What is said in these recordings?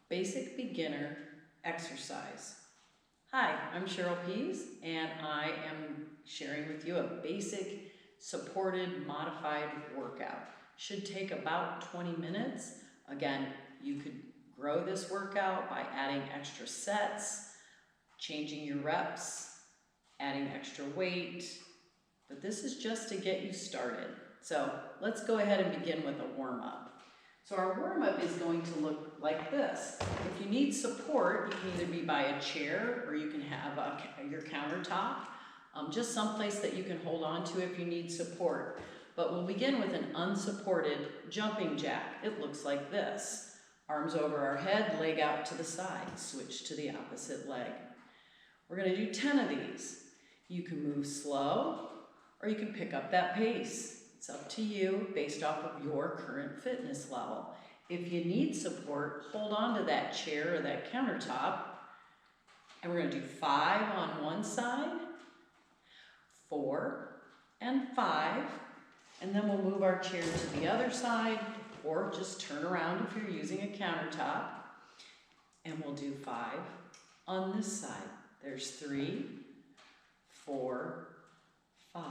Basic Beginner Exercise. Hi, I'm Cheryl Pease, and I am sharing with you a basic supported modified workout. Should take about 20 minutes. Again, you could grow this workout by adding extra sets, changing your reps, adding extra weight, but this is just to get you started. So let's go ahead and begin with a warm-up. So our warm-up is going to look like this. If you need support, you can either be by a chair or you can have your countertop, just someplace that you can hold on to if you need support. But we'll begin with an unsupported jumping jack. It looks like this. Arms over our head, leg out to the side, switch to the opposite leg. We're going to do 10 of these. You can move slow or you can pick up that pace. It's up to you based off of your current fitness level. If you need support, hold on to that chair or that countertop. And we're going to do 5 on one side, 4 and 5. And then we'll move our chair to the other side or just turn around if you're using a countertop. And we'll do 5 on this side. There's 3, 4, 5.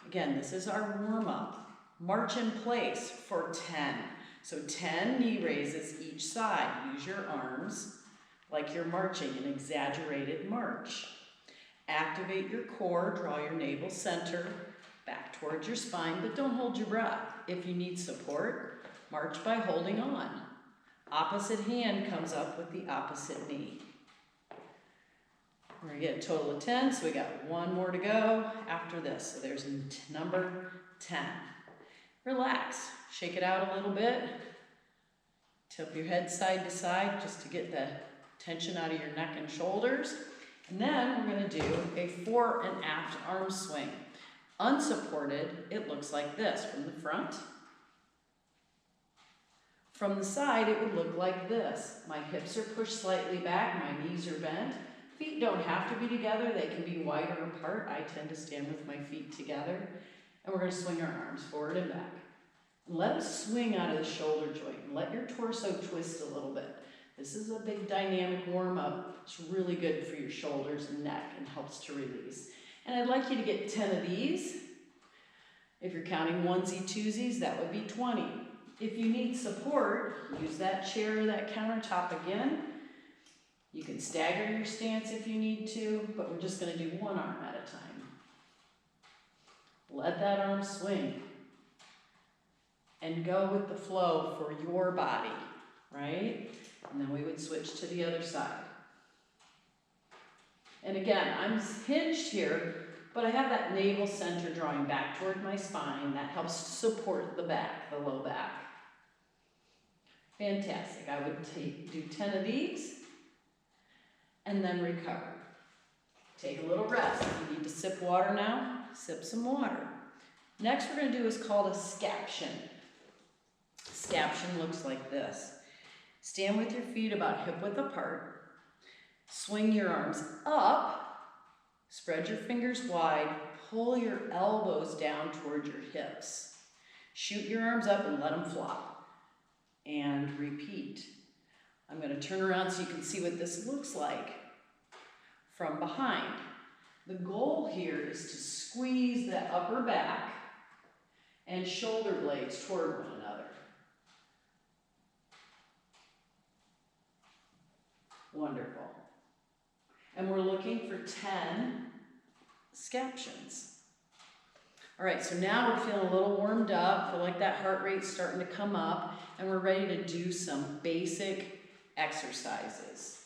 Again, this is our warm-up. March in place for 10. So 10 knee raises each side. Use your arms like you're marching, an exaggerated march. Activate your core, draw your navel center back towards your spine, but don't hold your breath. If you need support, march by holding on. Opposite hand comes up with the opposite knee. We're going to get a total of 10, so we got one more to go after this. So there's number 10. Relax, shake it out a little bit. Tilt your head side to side just to get the tension out of your neck and shoulders. And then we're going to do a fore and aft arm swing. Unsupported, it looks like this from the front. From the side, it would look like this. My hips are pushed slightly back, my knees are bent. Feet don't have to be together, they can be wider apart. I tend to stand with my feet together. And we're going to swing our arms forward and back. Let them swing out of the shoulder joint. And let your torso twist a little bit. This is a big dynamic warm-up. It's really good for your shoulders and neck and helps to release. And I'd like you to get 10 of these. If you're counting onesie, twosies, that would be 20. If you need support, use that chair or that countertop again. You can stagger your stance if you need to, but we're just going to do one arm at a time. Let that arm swing. And go with the flow for your body, right? And then we would switch to the other side. And again, I'm hinged here, but I have that navel center drawing back toward my spine. That helps support the back, the low back. Fantastic. I would do 10 of these. And then recover. Take a little rest. If you need to sip water now, sip some water. Next we're going to do is called a scaption. Scaption looks like this. Stand with your feet about hip width apart. Swing your arms up. Spread your fingers wide. Pull your elbows down toward your hips. Shoot your arms up and let them flop. And repeat. I'm going to turn around so you can see what this looks like from behind. The goal here is to squeeze the upper back and shoulder blades toward one another. Wonderful. And we're looking for 10 scaptions. All right, so now we're feeling a little warmed up, feel like that heart rate's starting to come up, and we're ready to do some basic exercises.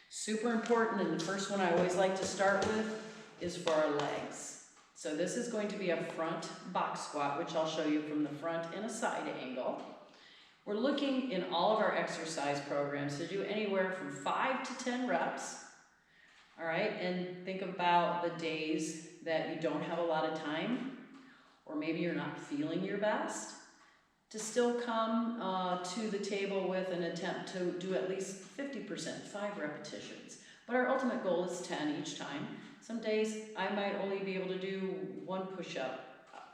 Super important, and the first one I always like to start with is for our legs. So this is going to be a front box squat, which I'll show you from the front in a side angle. We're looking in all of our exercise programs to do anywhere from 5 to 10 reps. All right, and think about the days that you don't have a lot of time, or maybe you're not feeling your best, to still come to the table with an attempt to do at least 50%, 5 repetitions. But our ultimate goal is 10 each time. Some days I might only be able to do 1 push-up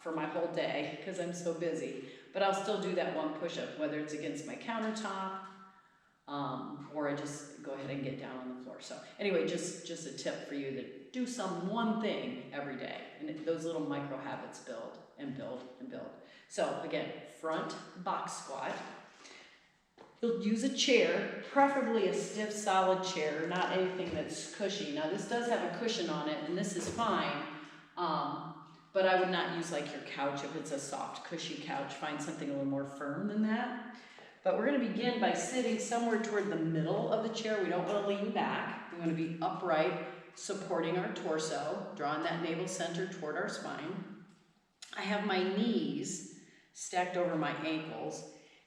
for my whole day because I'm so busy. But I'll still do that 1 push-up, whether it's against my countertop or I just go ahead and get down on the floor. So anyway, just a tip for you that do one thing every day, and those little micro habits build and build and build. So again, front box squat. You'll use a chair, preferably a stiff, solid chair, not anything that's cushy. Now this does have a cushion on it, and this is fine, but I would not use like your couch if it's a soft, cushy couch. Find something a little more firm than that. But we're going to begin by sitting somewhere toward the middle of the chair. We don't want to lean back. We want to be upright, supporting our torso, drawing that navel center toward our spine. I have my knees stacked over my ankles,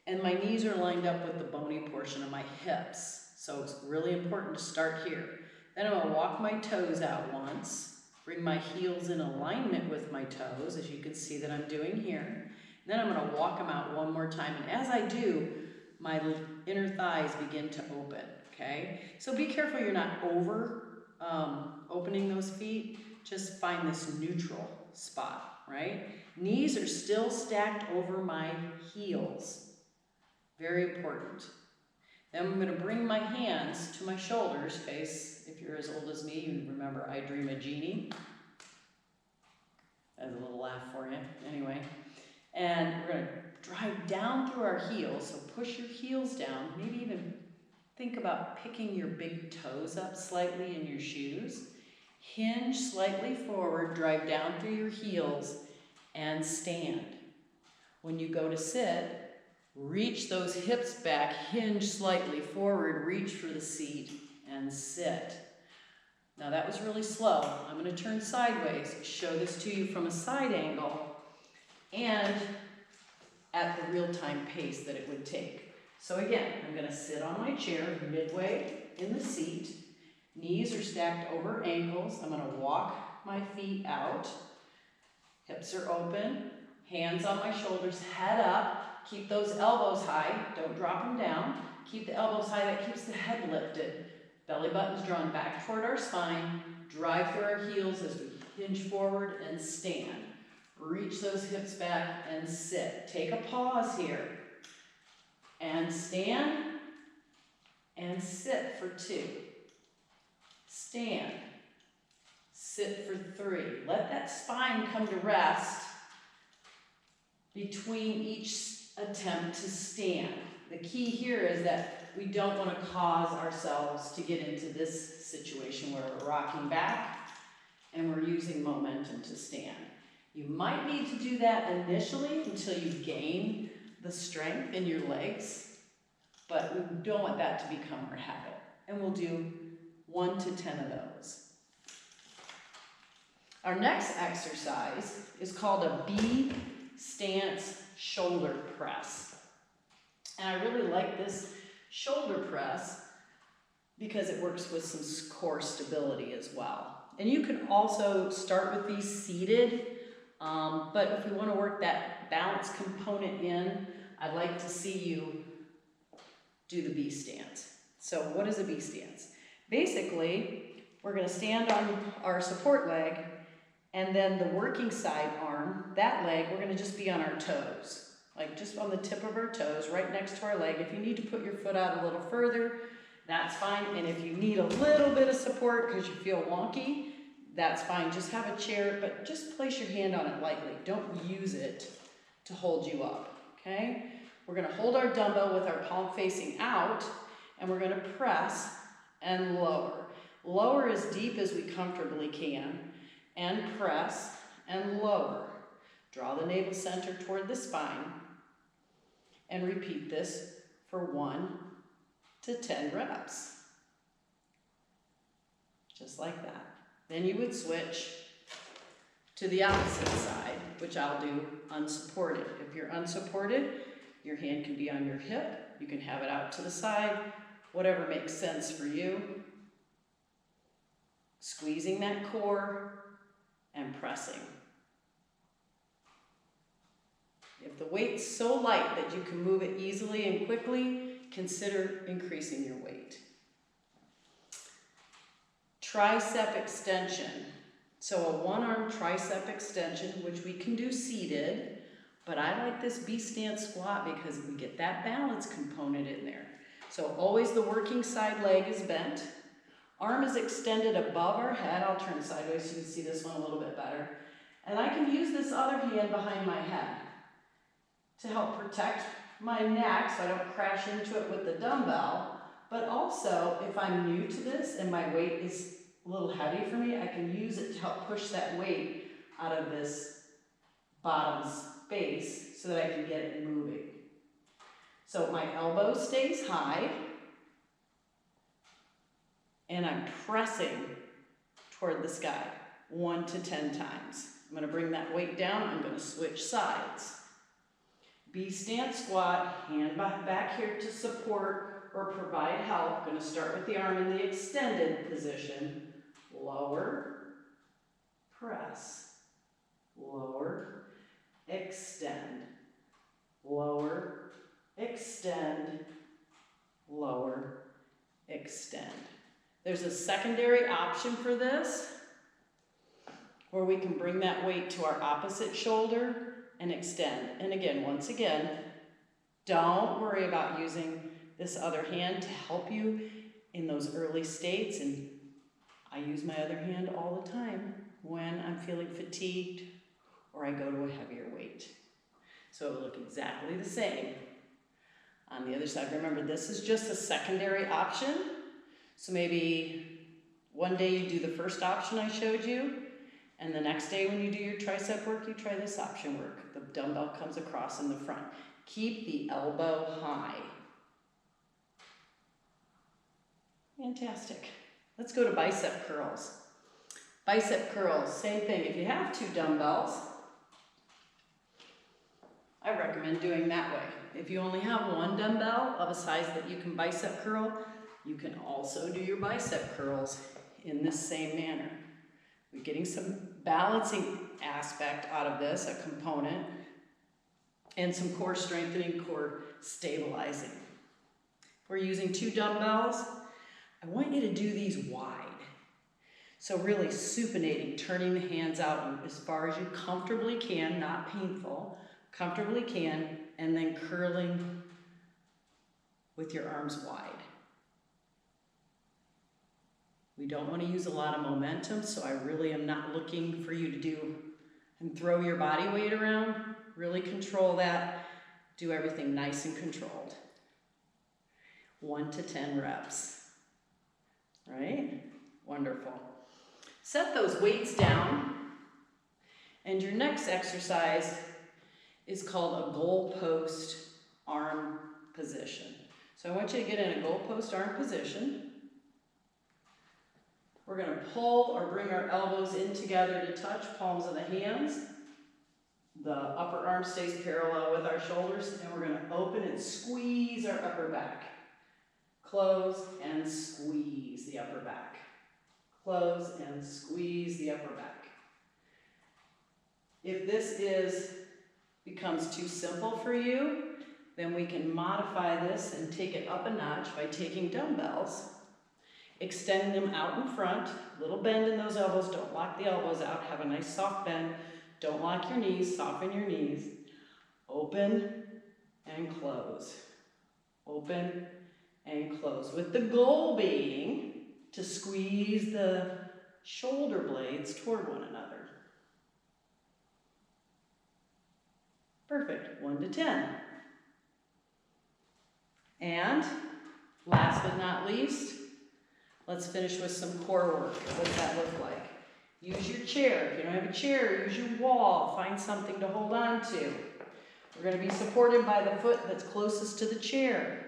and my knees are lined up with the bony portion of my hips. So it's really important to start here. Then I'm going to walk my toes out once, bring my heels in alignment with my toes, as you can see that I'm doing here. Then I'm going to walk them out one more time, and as I do, my inner thighs begin to open, okay? So be careful you're not opening those feet. Just find this neutral spot, right? Knees are still stacked over my heels. Very important. Then I'm going to bring my hands to my shoulders. If you're as old as me, you remember I Dream a Genie. That's a little laugh for you. Anyway. And we're going to drive down through our heels. So push your heels down. Maybe even think about picking your big toes up slightly in your shoes. Hinge slightly forward, drive down through your heels, and stand. When you go to sit, reach those hips back, hinge slightly forward, reach for the seat, and sit. Now that was really slow. I'm going to turn sideways, show this to you from a side angle, and at the real-time pace that it would take. So again, I'm going to sit on my chair midway in the seat. Knees are stacked over ankles. I'm going to walk my feet out. Hips are open. Hands on my shoulders, head up. Keep those elbows high. Don't drop them down. Keep the elbows high. That keeps the head lifted. Belly button's drawn back toward our spine. Drive through our heels as we hinge forward and stand. Reach those hips back and sit. Take a pause here. And stand and sit for 2. Stand. Sit for 3. Let that spine come to rest between each attempt to stand. The key here is that we don't want to cause ourselves to get into this situation where we're rocking back and we're using momentum to stand. You might need to do that initially until you gain the strength in your legs, but we don't want that to become our habit. And we'll do 1 to 10 of those. Our next exercise is called a B stance shoulder press. And I really like this shoulder press because it works with some core stability as well. And you can also start with these seated, but if you want to work that balance component in, I'd like to see you do the B stance. So what is a B stance? Basically, we're going to stand on our support leg, and then the working side arm, that leg, we're going to just be on our toes. Like just on the tip of our toes, right next to our leg. If you need to put your foot out a little further, that's fine. And if you need a little bit of support because you feel wonky, that's fine. Just have a chair, but just place your hand on it lightly. Don't use it to hold you up, okay? We're going to hold our dumbbell with our palm facing out, and we're going to press and lower. Lower as deep as we comfortably can, and press and lower. Draw the navel center toward the spine, and repeat this for 1 to 10 reps. Just like that. Then you would switch to the opposite side, which I'll do unsupported. If you're unsupported, your hand can be on your hip. You can have it out to the side, whatever makes sense for you. Squeezing that core and pressing. If the weight's so light that you can move it easily and quickly, consider increasing your weight. Tricep extension. So a one-arm tricep extension, which we can do seated, but I like this B stance squat because we get that balance component in there. So always the working side leg is bent. Arm is extended above our head. I'll turn sideways so you can see this one a little bit better. And I can use this other hand behind my head to help protect my neck so I don't crash into it with the dumbbell. But also, if I'm new to this and my weight is a little heavy for me, I can use it to help push that weight out of this bottom space so that I can get it moving. So my elbow stays high, and I'm pressing toward the sky 1 to 10 times. I'm going to bring that weight down. I'm going to switch sides. B stance squat, hand back here to support or provide help. I'm going to start with the arm in the extended position. Lower, press, lower, extend, lower, extend, lower, extend. There's a secondary option for this where we can bring that weight to our opposite shoulder and extend. And again, once again, don't worry about using this other hand to help you in those early states. And I use my other hand all the time when I'm feeling fatigued or I go to a heavier weight. So it will look exactly the same on the other side. Remember, this is just a secondary option. So maybe one day you do the first option I showed you, and the next day when you do your tricep work, you try this option work. The dumbbell comes across in the front. Keep the elbow high. Fantastic. Let's go to bicep curls. Bicep curls, same thing. If you have 2 dumbbells, I recommend doing that way. If you only have 1 dumbbell of a size that you can bicep curl, you can also do your bicep curls in this same manner. We're getting some balancing aspect out of this, a component, and some core strengthening, core stabilizing. If we're using 2 dumbbells, I want you to do these wide. So really supinating, turning the hands out as far as you comfortably can, not painful, comfortably can, and then curling with your arms wide. We don't want to use a lot of momentum, so I really am not looking for you to do and throw your body weight around. Really control that. Do everything nice and controlled. 1 to 10 reps. Right? Wonderful. Set those weights down, and your next exercise is called a goal post arm position. So I want you to get in a goal post arm position. We're going to pull or bring our elbows in together to touch palms of the hands. The upper arm stays parallel with our shoulders, and we're going to open and squeeze our upper back. Close and squeeze the upper back. Close and squeeze the upper back. If this becomes too simple for you, then we can modify this and take it up a notch by taking dumbbells, extending them out in front, little bend in those elbows, don't lock the elbows out, have a nice soft bend, don't lock your knees, soften your knees, open and close, open and close, with the goal being to squeeze the shoulder blades toward one another. Perfect, 1 to 10. And last but not least, let's finish with some core work. What's that look like? Use your chair. If you don't have a chair, use your wall. Find something to hold on to. We're going to be supported by the foot that's closest to the chair.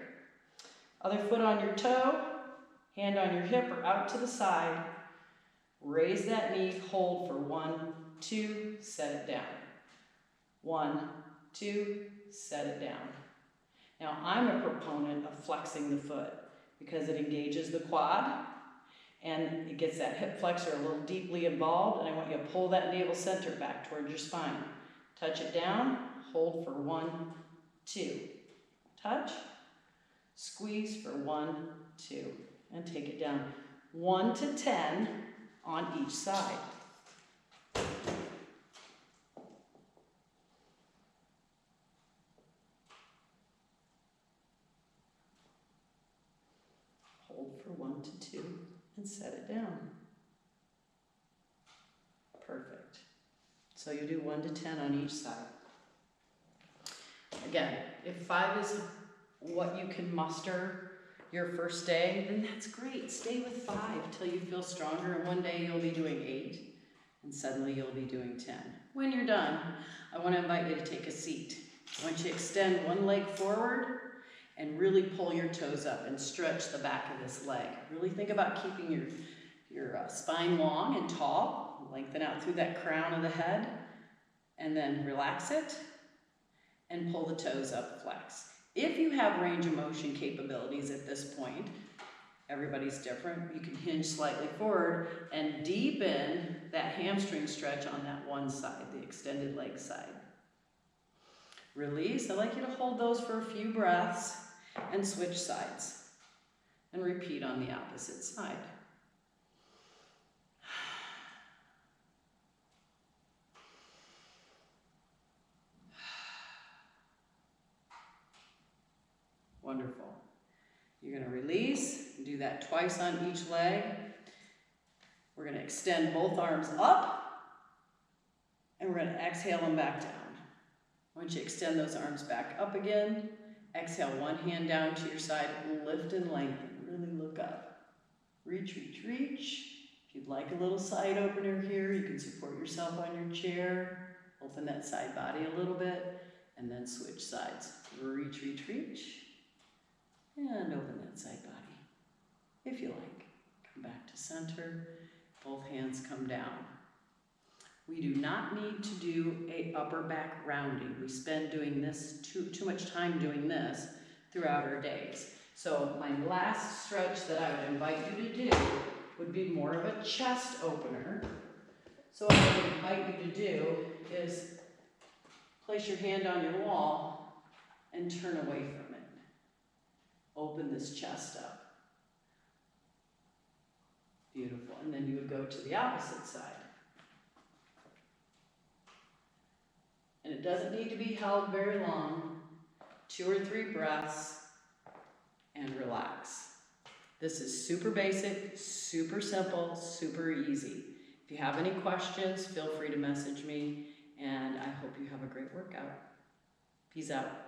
Other foot on your toe, hand on your hip or out to the side. Raise that knee, hold for 1, 2, set it down. 1, 2, set it down. Now I'm a proponent of flexing the foot because it engages the quad and it gets that hip flexor a little deeply involved, and I want you to pull that navel center back towards your spine. Touch it down, hold for 1, 2. Touch, squeeze for 1, 2, and take it down. 1 to 10 on each side. for 1 to 2 and set it down. Perfect. So you do 1 to 10 on each side. Again, if 5 is what you can muster your first day, then that's great. Stay with 5 till you feel stronger, and one day you'll be doing 8, and suddenly you'll be doing 10. When you're done, I want to invite you to take a seat. I want you to extend one leg forward and really pull your toes up and stretch the back of this leg. Really think about keeping your spine long and tall. Lengthen out through that crown of the head, and then relax it and pull the toes up, flex. If you have range of motion capabilities at this point, everybody's different, you can hinge slightly forward and deepen that hamstring stretch on that one side, the extended leg side. Release. I'd like you to hold those for a few breaths and switch sides and repeat on the opposite side. Wonderful. You're going to release, do that twice on each leg. We're going to extend both arms up, and we're going to exhale them back down. Once you extend those arms back up again, exhale one hand down to your side, lift and lengthen, really look up. Reach, reach, reach. If you'd like a little side opener here, you can support yourself on your chair, open that side body a little bit, and then switch sides. Reach, reach, reach. And open that side body. If you like, come back to center. Both hands come down. We do not need to do a upper back rounding. We spend doing this too much time doing this throughout our days. So my last stretch that I would invite you to do would be more of a chest opener. So what I would invite you to do is place your hand on your wall and turn away from it. Open this chest up. Beautiful. And then you would go to the opposite side. And it doesn't need to be held very long. 2 or 3 breaths and relax. This is super basic, super simple, super easy. If you have any questions, feel free to message me, and I hope you have a great workout. Peace out.